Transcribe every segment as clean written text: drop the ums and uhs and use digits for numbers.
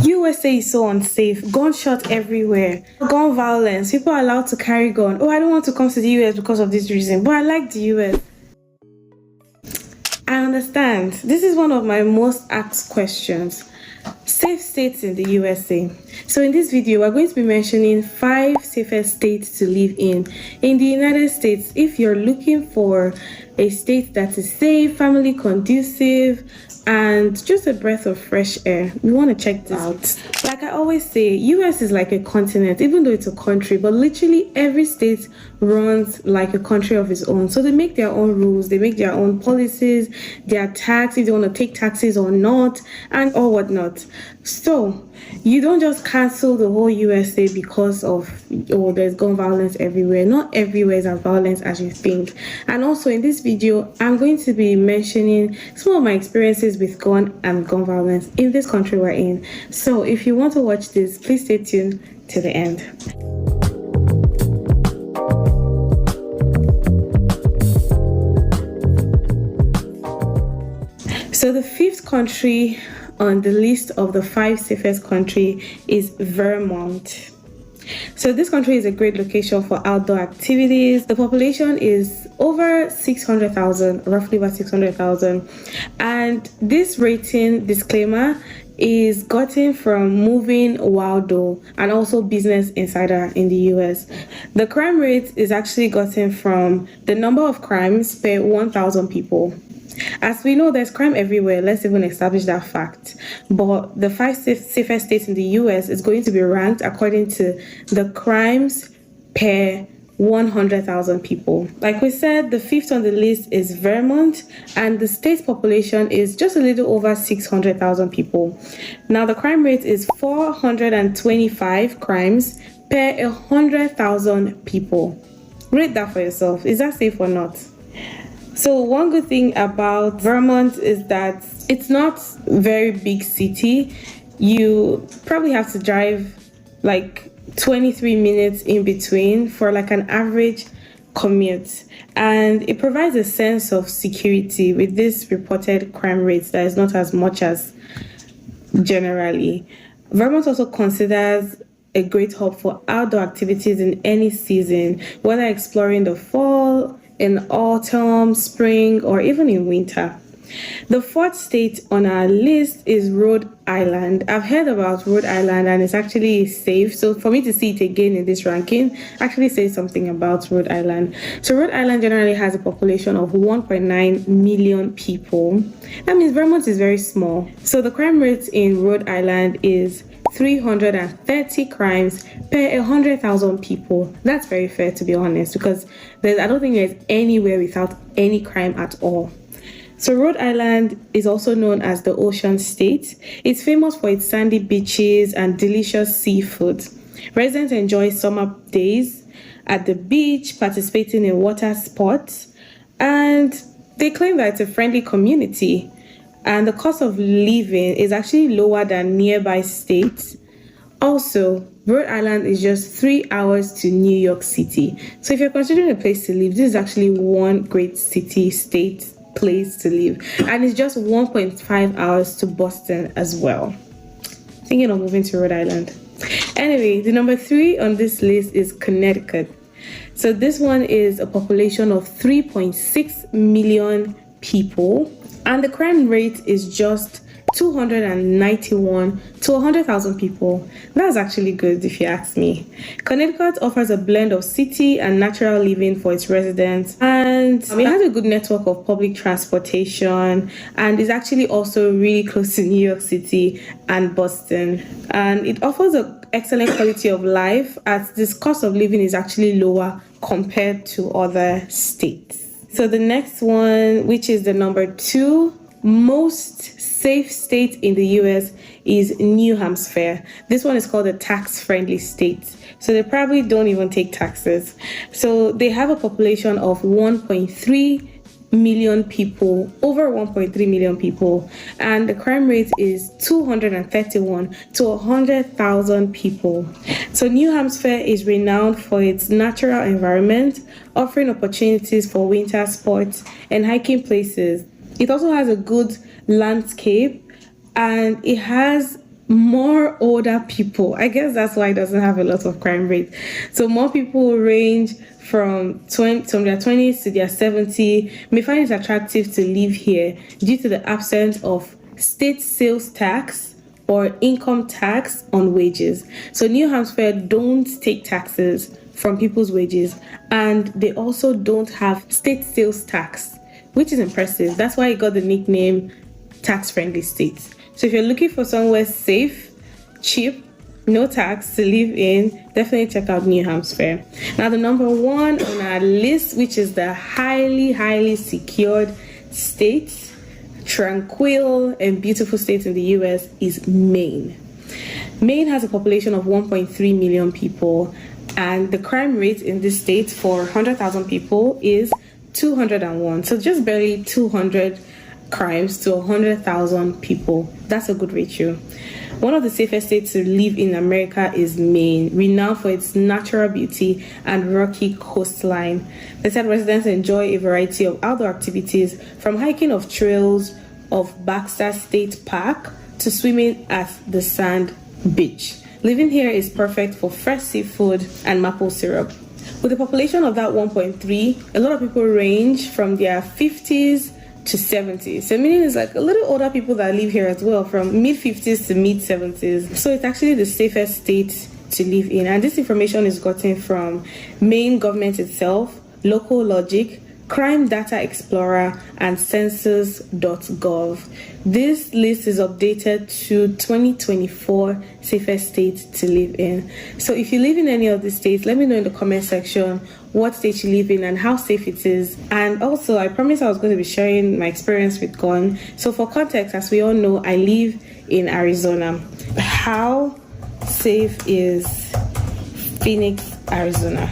USA is so unsafe. Gunshot everywhere. Gun violence. People are allowed to carry gun. Oh, I don't want to come to the US because of this reason, but I like the US. I understand. This is one of my most asked questions. Safe states in the USA. So in this video, we're going to be mentioning 5 safest states to live in. In the United States, if you're looking for a state that is safe, family conducive, and just a breath of fresh air, we want to check this out. Like I always say, US is like a continent, even though it's a country, but literally every state runs like a country of its own. So they make their own rules, they make their own policies, their tax, if they want to take taxes or not, and or whatnot. So you don't just cancel the whole USA because of, oh, there's gun violence everywhere. Not everywhere is as violent as you think. And also in this video, I'm going to be mentioning some of my experiences with gun and gun violence in this country we're in. So if you want to watch this, please stay tuned to the end. So the 5th country on the list of the 5 safest country is Vermont. So this country is a great location for outdoor activities. The population is over 600,000, roughly about 600,000. And this rating disclaimer is gotten from Moving Waldo and also Business Insider in the US. The crime rate is actually gotten from the number of crimes per 1,000 people. As we know, there's crime everywhere. Let's even establish that fact. But the 5 safest states in the US is going to be ranked according to the crimes per 100,000 people. Like we said, the 5th on the list is Vermont, and the state's population is just a little over 600,000 people. Now, the crime rate is 425 crimes per 100,000 people. Rate that for yourself. Is that safe or not? So one good thing about Vermont is that it's not a very big city. You probably have to drive like 23 minutes in between for like an average commute. And it provides a sense of security with this reported crime rates that is not as much as generally. Vermont also considers a great hub for outdoor activities in any season, whether exploring the fall, in autumn, spring, or even in winter. The 4th state on our list is Rhode Island. I've heard about Rhode Island and it's actually safe. So for me to see it again in this ranking actually says something about Rhode Island. So Rhode Island generally has a population of 1.9 million people. That means Vermont is very small. So the crime rate in Rhode Island is 330 crimes per 100,000 people. That's very fair, to be honest, because I don't think there's anywhere without any crime at all. So Rhode Island is also known as the Ocean State. It's famous for its sandy beaches and delicious seafood. Residents enjoy summer days at the beach, participating in water sports, and they claim that it's a friendly community. And the cost of living is actually lower than nearby states. Also, Rhode Island is just 3 hours to New York City. So if you're considering a place to live, this is actually one great city, state, place to live. And it's just 1.5 hours to Boston as well. Thinking of moving to Rhode Island. Anyway, the number 3 on this list is Connecticut. So this one is a population of 3.6 million people. And the crime rate is just 291 to 100,000 people. That's actually good if you ask me. Connecticut offers a blend of city and natural living for its residents, and it has a good network of public transportation and is actually also really close to New York City and Boston. And it offers an excellent quality of life as this cost of living is actually lower compared to other states. So the next one, which is the number 2 most safe state in the US, is New Hampshire. This one is called a tax-friendly state. So they probably don't even take taxes. So they have a population of 1.3 million people, over 1.3 million people, and the crime rate is 231 to 100,000 people. So New Hampshire is renowned for its natural environment, offering opportunities for winter sports and hiking places. It also has a good landscape, and it has more older people. I guess that's why it doesn't have a lot of crime rate. So more people range from their 20s to their 70 may find it attractive to live here due to the absence of state sales tax or income tax on wages. So New Hampshire don't take taxes from people's wages, and they also don't have state sales tax, which is impressive. That's why it got the nickname tax-friendly state. So if you're looking for somewhere safe, cheap, no tax to live in, definitely check out New Hampshire. Now, the number one on our list, which is the highly secured state, tranquil and beautiful state in the US, is Maine. Maine has a population of 1.3 million people, and the crime rate in this state for 100,000 people is 201. So just barely 200 crimes to 100,000 people. That's a good ratio. One of the safest states to live in America is Maine, renowned for its natural beauty and rocky coastline. The said residents enjoy a variety of outdoor activities, from hiking of trails of Baxter State Park to swimming at the Sand Beach. Living here is perfect for fresh seafood and maple syrup. With a population of that 1.3, a lot of people range from their 50s to 70s. So meaning it's like a little older people that live here as well, from mid-50s to mid-70s. So it's actually the safest state to live in. And this information is gotten from Maine government itself, Local Logic, Crime Data Explorer, and census.gov. This list is updated to 2024 safest states to live in. So if you live in any of these states, let me know in the comment section what state you live in and how safe it is. And also, I promised I was going to be sharing my experience with gun. So for context, as we all know, I live in Arizona. How safe is Phoenix, Arizona?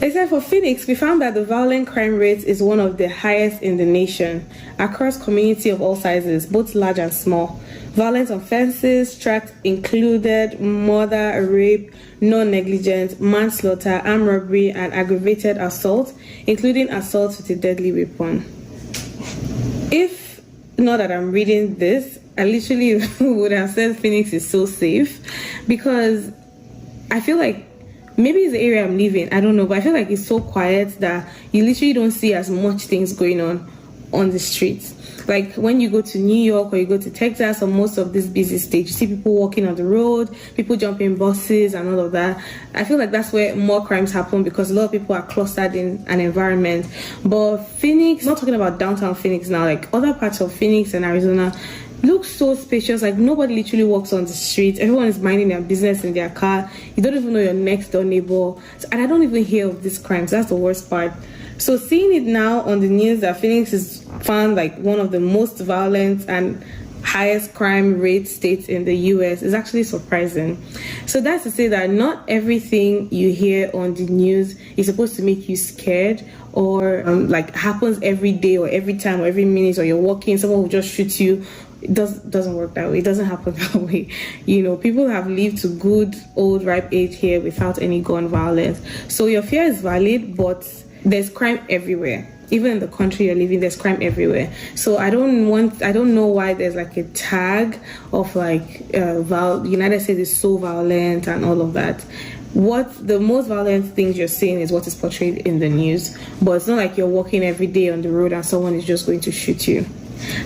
Except for Phoenix, we found that the violent crime rate is one of the highest in the nation across communities of all sizes, both large and small. Violent offenses tracked included murder, rape, non-negligence, manslaughter, armed robbery, and aggravated assault, including assault with a deadly weapon. If not that I'm reading this, I literally would have said Phoenix is so safe, because I feel like maybe it's the area I'm living, I don't know, but I feel like it's so quiet that you literally don't see as much things going on the streets. Like when you go to New York or you go to Texas or most of these busy states, you see people walking on the road, people jumping buses and all of that. I feel like that's where more crimes happen, because a lot of people are clustered in an environment. But Phoenix, not talking about downtown Phoenix now, like other parts of Phoenix and Arizona, looks so spacious. Like nobody literally walks on the street. Everyone is minding their business in their car. You don't even know your next door neighbor. And I don't even hear of these crimes. That's the worst part. So seeing it now on the news that Phoenix is found like one of the most violent and highest crime rate states in the US is actually surprising. So that's to say that not everything you hear on the news is supposed to make you scared, or like happens every day or every time or every minute, or you're walking, someone will just shoot you. It doesn't work that way. It doesn't happen that way. You know, people have lived to good old ripe age here without any gun violence. So your fear is valid, but there's crime everywhere. Even in the country you're living, there's crime everywhere. So I don't know why there's like a tag of like United States is so violent and all of that. What the most violent things you're seeing is what is portrayed in the news, but it's not like you're walking every day on the road and someone is just going to shoot you.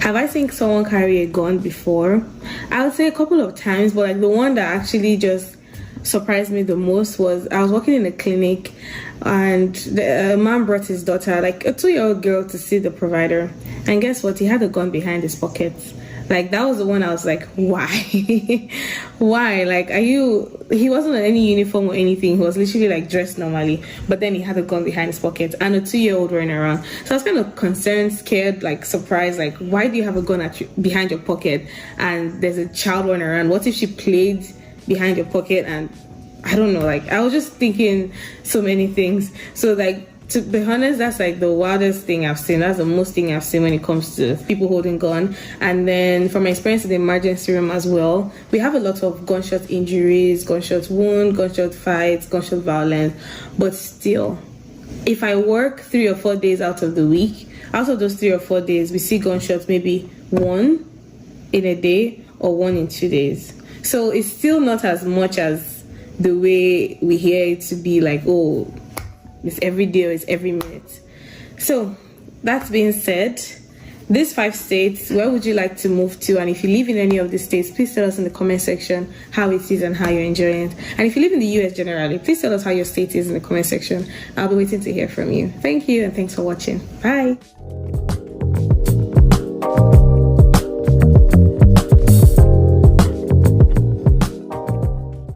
Have I seen someone carry a gun before? I would say a couple of times, but like the one that actually just surprised me the most was I was working in a clinic, and a man brought his daughter, like a 2-year-old girl, to see the provider, and guess what? He had a gun behind his pocket. Like that was the one I was like, why? Why? Like, he wasn't in any uniform or anything. He was literally like dressed normally, but then he had a gun behind his pocket and a 2-year-old running around. So I was kind of concerned, scared, like surprised, like why do you have a gun behind your pocket and there's a child running around? What if she played behind your pocket? And I don't know, like I was just thinking so many things. So like, to be honest, that's like the wildest thing I've seen. That's the most thing I've seen when it comes to people holding gun. And then from my experience in the emergency room as well, we have a lot of gunshot injuries, gunshot wound, gunshot fights, gunshot violence. But still, if I work 3 or 4 days out of the week, out of those 3 or 4 days, we see gunshots maybe 1 in a day or 1 in 2 days. So it's still not as much as the way we hear it to be like, oh, it's every day or it's every minute. So that being said, these 5 states, where would you like to move to? And if you live in any of these states, please tell us in the comment section how it is and how you're enjoying it. And if you live in the US generally, please tell us how your state is in the comment section. I'll be waiting to hear from you. Thank you, and thanks for watching. Bye.